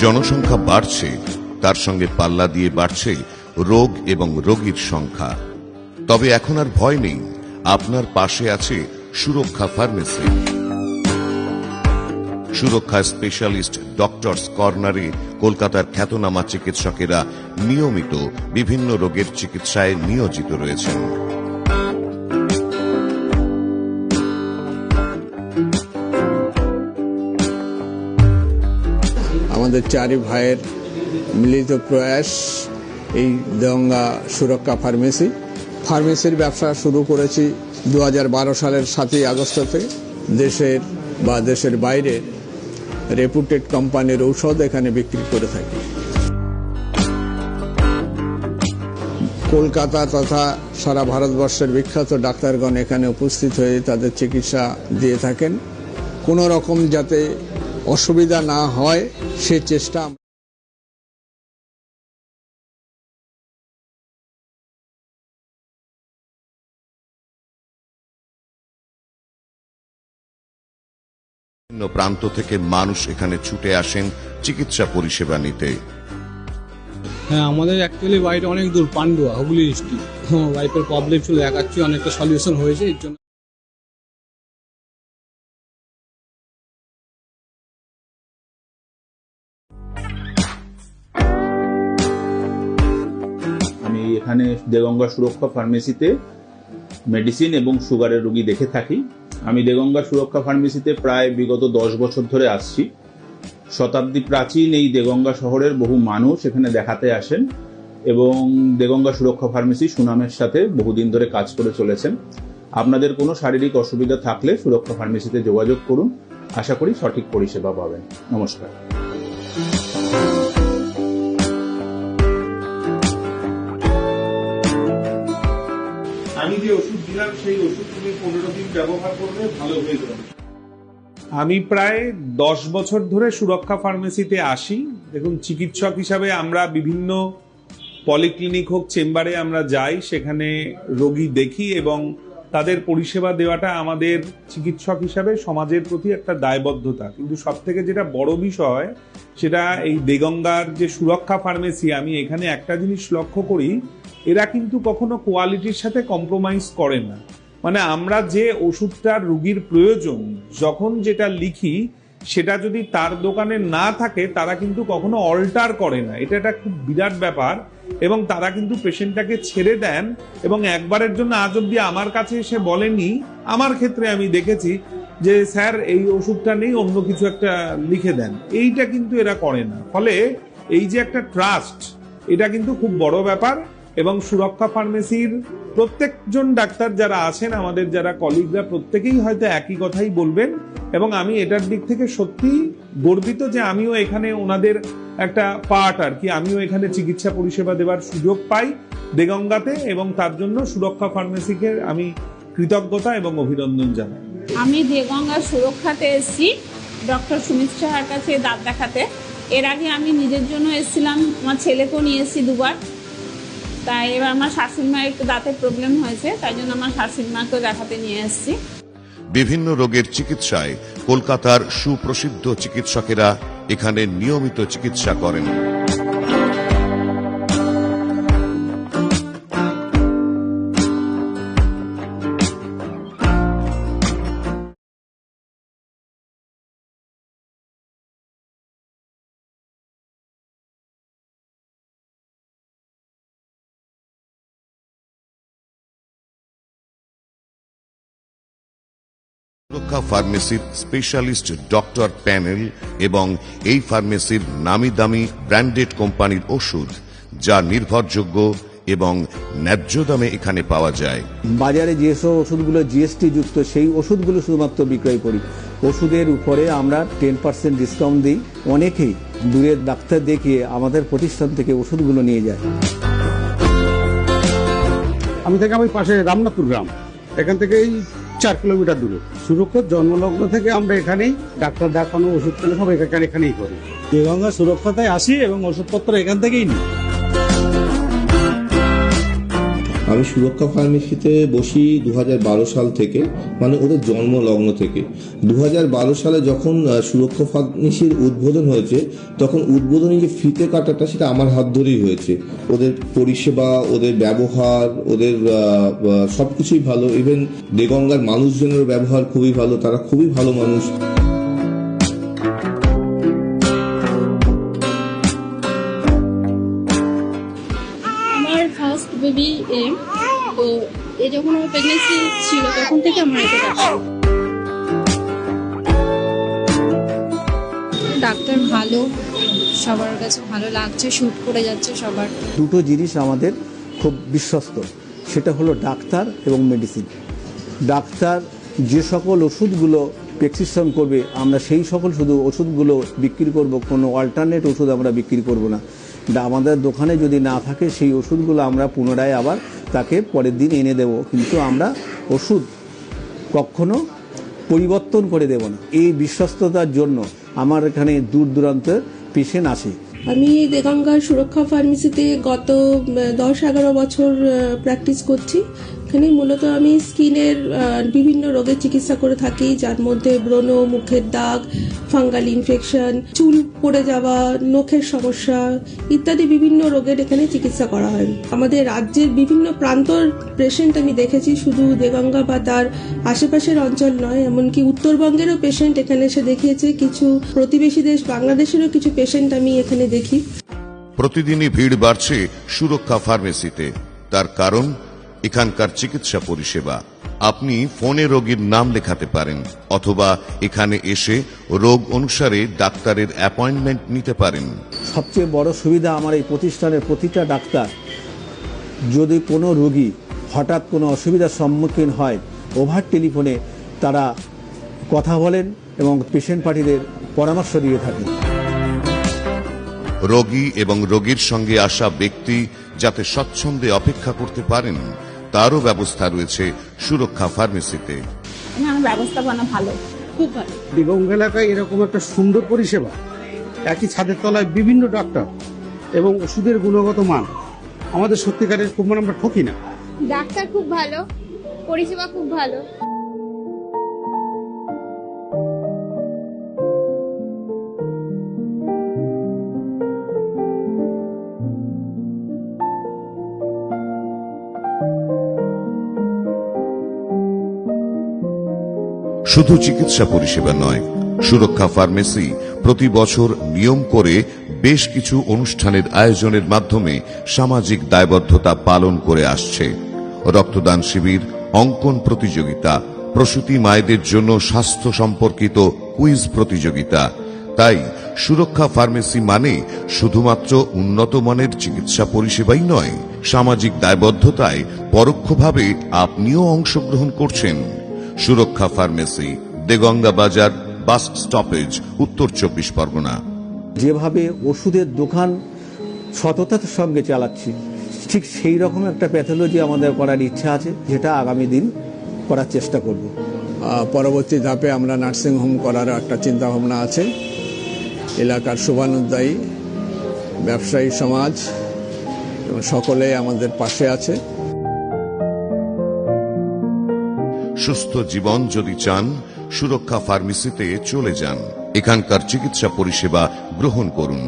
জনসংখ্যা বাড়ছে, তার সঙ্গে পাল্লা দিয়ে বাড়ছে রোগ এবং রোগীর সংখ্যা। তবে এখন আর ভয় নেই, আপনার পাশে আছে সুরক্ষা ফার্মেসি। সুরক্ষা স্পেশালিস্ট ডক্টরস কর্নারে কলকাতার খ্যাতনামা চিকিৎসকেরা নিয়মিত বিভিন্ন রোগের চিকিৎসায় নিয়োজিত রয়েছেন। আমাদের চারি ভাইয়ের মিলিত প্রয়াস এই দেগঙ্গা সুরক্ষা ফার্মেসির ব্যবসা শুরু করেছি 2012 সালের 7ই আগস্ট থেকে। দেশের বা দেশের বাইরের রেপুটেড কোম্পানির ঔষধ এখানে বিক্রি করে থাকি। কলকাতা তথা সারা ভারতবর্ষের বিখ্যাত ডাক্তারগণ এখানে উপস্থিত হয়ে তাদের চিকিৎসা দিয়ে থাকেন। কোনো রকম যাতে অসুবিধা না হয় সে চেষ্টা। বিভিন্ন প্রান্ত থেকে মানুষ এখানে ছুটে আসেন চিকিৎসা পরিষেবা নিতে। হ্যাঁ, আমাদের অ্যাকচুয়ালি বাড়িটা অনেক দূর, পান্ডুয়া, হুগলি ডিস্ট্রিক্ট। ওয়াইফের প্রবলেম ছিল, দেখাচ্ছি অনেকটা সলিউশন হয়েছে এর জন্য। আমি এখানে দেগঙ্গা সুরক্ষা ফার্মেসিতে মেডিসিন এবং সুগারের রোগী দেখে থাকি। আমি দেগঙ্গা সুরক্ষা ফার্মেসিতে প্রায় বিগত 10 বছর ধরে আসছি। শতাব্দী প্রাচীন এই দেগঙ্গা শহরের বহু মানুষ এখানে দেখাতে আসেন এবং দেগঙ্গা সুরক্ষা ফার্মেসি সুনামের সাথে বহুদিন ধরে কাজ করে চলেছেন। আপনাদের কোনো শারীরিক অসুবিধা থাকলে সুরক্ষা ফার্মেসিতে যোগাযোগ করুন, আশা করি সঠিক পরিষেবা পাবেন। নমস্কার। আমি যে ওষুধ দিলাম সেই ওষুধ তুমি 15 দিন ব্যবহার করবে, ভালো হয়ে যাবে। আমি প্রায় 10 বছর ধরে সুরক্ষা ফার্মেসিতে আসি। দেখুন, চিকিৎসক হিসাবে আমরা বিভিন্ন পলিক্লিনিক হোক, চেম্বারে আমরা যাই, সেখানে রোগী দেখি এবং তাদের পরিষেবা দেওয়াটা আমাদের চিকিৎসক হিসাবে সমাজের প্রতি একটা দায়বদ্ধতা। কিন্তু সব থেকে যেটা বড় বিষয়, সেটা এই দেগঙ্গার যে সুরক্ষা ফার্মেসি, আমি এখানে একটা জিনিস লক্ষ্য করি, এরা কিন্তু কখনো কোয়ালিটির সাথে কম্প্রোমাইজ করে না। মানে আমরা যে ওষুধটার রোগীর প্রয়োজন, যখন যেটা লিখি সেটা যদি তার দোকানে না থাকে, তারা কিন্তু কখনো অল্টার করে না। এটা একটা খুব বিরাট ব্যাপার। এবং তারা কিন্তু পেশেন্টটাকে ছেড়ে দেন এবং একবারের জন্য আজ অব্দি আমার কাছে এসে বলেনি। আমার ক্ষেত্রে আমি দেখেছি যে স্যার এই ওষুধটা নেই, অন্য কিছু একটা লিখে দেন। এইটা কিন্তু এরা করে না। ফলে এই যে একটা ট্রাস্ট, এটা কিন্তু খুব বড় ব্যাপার। এবং সুরক্ষা ফার্মেসির প্রত্যেকজন ডাক্তার যারা আছেন, আমাদের যারা কলিগরা, প্রত্যেকেই হয়তো একই কথাই বলবেন। এবং আমি এটার দিক থেকে সত্যি গর্বিত যে আমিও এখানে ওনাদের একটা পার্ট আর কি, আমিও এখানে চিকিৎসা পরিষেবা দেওয়ার সুযোগ পাই দেগঙ্গাতে, এবং তার জন্য সুরক্ষা ফার্মেসিকে আমি কৃতজ্ঞতা এবং অভিনন্দন জানাই। আমি দেগঙ্গা সুরক্ষাতে এসেছি ডক্টর সুমিত সাহার কাছে দাঁত দেখাতে। এর আগে আমি নিজের জন্য এসেছিলাম, আমার ছেলেকেও নিয়ে এসেছি 2 বার। তাই এবার আমার শাশুড়ি মায়ের একটু দাঁতের প্রবলেম হয়েছে, তাই জন্য আমার শাশুড়ি মাকেও দেখাতে নিয়ে এসেছি। বিভিন্ন রোগের চিকিৎসায় কলকাতার সুপ্রসিদ্ধ চিকিৎসকেরা এখানে নিয়মিত চিকিৎসা করেন। সুরক্ষা ফার্মেসির স্পেশালিস্ট ডক্টর প্যানেল এবং এই ফার্মেসির নামি দামি ব্র্যান্ডেড কোম্পানির ওষুধ, যা নির্ভরযোগ্য এবং ন্যায্য দামে এখানে পাওয়া যায়। বাজারে যেসব ওষুধগুলো জিএসটি যুক্ত, সেই ওষুধগুলো শুধুমাত্র বিক্রয় করি। ওষুধের উপরে আমরা 10% ডিসকাউন্ট দিই। অনেকেই দূরের ডাক্তার দেখিয়ে আমাদের প্রতিষ্ঠান থেকে ওষুধগুলো নিয়ে যায়। আমি থাকি আমার পাশে রামনাথপুর গ্রাম, এখান থেকে 4 কিলোমিটার দূরে। সুরক্ষার জন্মলগ্ন থেকে আমরা এখানেই ডাক্তার দেখানো, ওষুধ কেনা সব এখানেই করি। দেগঙ্গা সুরক্ষাতে আসি এবং ওষুধপত্র এখান থেকেই নিই। আমি সুরক্ষা ফার্মেসিতে বসি 2012 সাল থেকে, মানে ওদের জন্ম লগ্ন থেকে। 2012 সালে যখন সুরক্ষা ফার্মেসির উদ্বোধন হয়েছে, তখন উদ্বোধনী যে ফিতে কাটাটা সেটা আমার হাত ধরেই হয়েছে। ওদের পরিষেবা, ওদের ব্যবহার, ওদের সবকিছুই ভালো। ইভেন দেগঙ্গার মানুষজনের ব্যবহার খুবই ভালো, তারা খুবই ভালো মানুষ। ফার্স্ট বেবি তো যখন আমার প্রেগনেন্সি ছিল তখন থেকে আমার এটা ডাক্তার ভালো, সবার কাছে ভালো লাগছে, শুট করে যাচ্ছে সবার। দুটো জিনিস আমাদের খুব বিশ্বস্ত, সেটা হলো ডাক্তার এবং মেডিসিন। ডাক্তার যে সকল ওষুধগুলো প্রেসক্রিপশন করবে আমরা সেই সকল শুধু ওষুধগুলো বিক্রি করব, কোনো অল্টারনেট ওষুধ আমরা বিক্রি করব না। আমাদের দোকানে যদি না থাকে সেই ওষুধগুলো আমরা পুনরায় আবার তাকে পরের দিন এনে দেব, কিন্তু আমরা ওষুধ কখনো পরিবর্তন করে দেব না। এই বিশ্বস্ততার জন্য আমার এখানে দূর দূরান্তের পেশেন্ট আসে। আমি দেগঙ্গার সুরক্ষা ফার্মেসিতে গত 10-11 বছর প্র্যাকটিস করছি। এখানে মূলত আমি স্কিনের বিভিন্ন রোগের চিকিৎসা করে থাকি, যার মধ্যে ব্রণ, মুখের দাগ, ফাঙ্গাল ইনফেকশন, চুল পড়ে যাওয়া, নখের সমস্যা ইত্যাদি বিভিন্ন রোগের এখানে চিকিৎসা করা হয়। আমাদের রাজ্যের বিভিন্ন প্রান্তর পেশেন্ট আমি দেখেছি, শুধু দেগঙ্গা বা তার আশেপাশের অঞ্চল নয়, এমনকি উত্তরবঙ্গেরও পেশেন্ট এখানে এসে দেখিয়েছে। কিছু প্রতিবেশী দেশ বাংলাদেশেরও কিছু পেশেন্ট আমি এখানে দেখি। প্রতিদিনই ভিড় বাড়ছে সুরক্ষা ফার্মেসিতে। তার কারণ এখানকার চিকিৎসা পরিষেবা। আপনি ফোনে রোগীর নাম লেখাতে পারেন অথবা এখানে এসে রোগ অনুসারে ডাক্তারের অ্যাপয়েন্টমেন্ট নিতে পারেন। সবচেয়ে বড় সুবিধা আমার এই প্রতিষ্ঠানের প্রতিটা ডাক্তার, যদি কোনো রোগী হঠাৎ কোনো অসুবিধার সম্মুখীন হয়, ওভার টেলিফোনে তারা কথা বলেন এবং পেশেন্ট পার্টিদের পরামর্শ দিয়ে থাকেন। রোগী এবং রোগীর সঙ্গে আসা ব্যক্তি যাতে স্বচ্ছন্দে অপেক্ষা করতে পারেন তারও ব্যবস্থা রয়েছে সুরক্ষা ফার্মেসিতে। ব্যবস্থাপনা ভালো, খুব ভালো। দেগঙ্গা এলাকায় এরকম একটা সুন্দর পরিষেবা, একই ছাদের তলায় বিভিন্ন ডাক্তার এবং ওষুধের গুণগত মান, আমাদের সত্যিকারের খুব আমরা ঠকি না। ডাক্তার খুব ভালো, পরিষেবা খুব ভালো। শুধু চিকিৎসা পরিষেবা নয়, সুরক্ষা ফার্মেসি প্রতি বছর নিয়ম করে বেশ কিছু অনুষ্ঠানের আয়োজনের মাধ্যমে সামাজিক দায়বদ্ধতা পালন করে আসছে। রক্তদান শিবির, অঙ্কন প্রতিযোগিতা, প্রসূতি মায়েদের জন্য স্বাস্থ্য সম্পর্কিত কুইজ প্রতিযোগিতা। তাই সুরক্ষা ফার্মেসি মানে শুধুমাত্র উন্নত মানের চিকিৎসা পরিষেবাই নয়, সামাজিক দায়বদ্ধতায় পরোক্ষভাবে আপনিও অংশগ্রহণ করছেন। সুরক্ষা ফার্মেসি, দেগঙ্গা বাজার, বাস স্টপেজ, উত্তর 24 পরগনা। যেভাবে ওষুধের দোকান সততার সঙ্গে চালাচ্ছি, ঠিক সেই রকম একটা প্যাথোলজি আমাদের করার ইচ্ছা আছে, যেটা আগামী দিন করার চেষ্টা করব। পরবর্তী ধাপে আমরা নার্সিংহোম করার একটা চিন্তা ভাবনা আছে। এলাকার শুভানুদ্দায়ী ব্যবসায়ী সমাজ এবং সকলে আমাদের পাশে আছে। সুস্থ জীবন যদি চান, সুরক্ষা ফার্মেসিতে চলে যান। এখানকার চিকিৎসা পরিষেবা গ্রহণ করুন।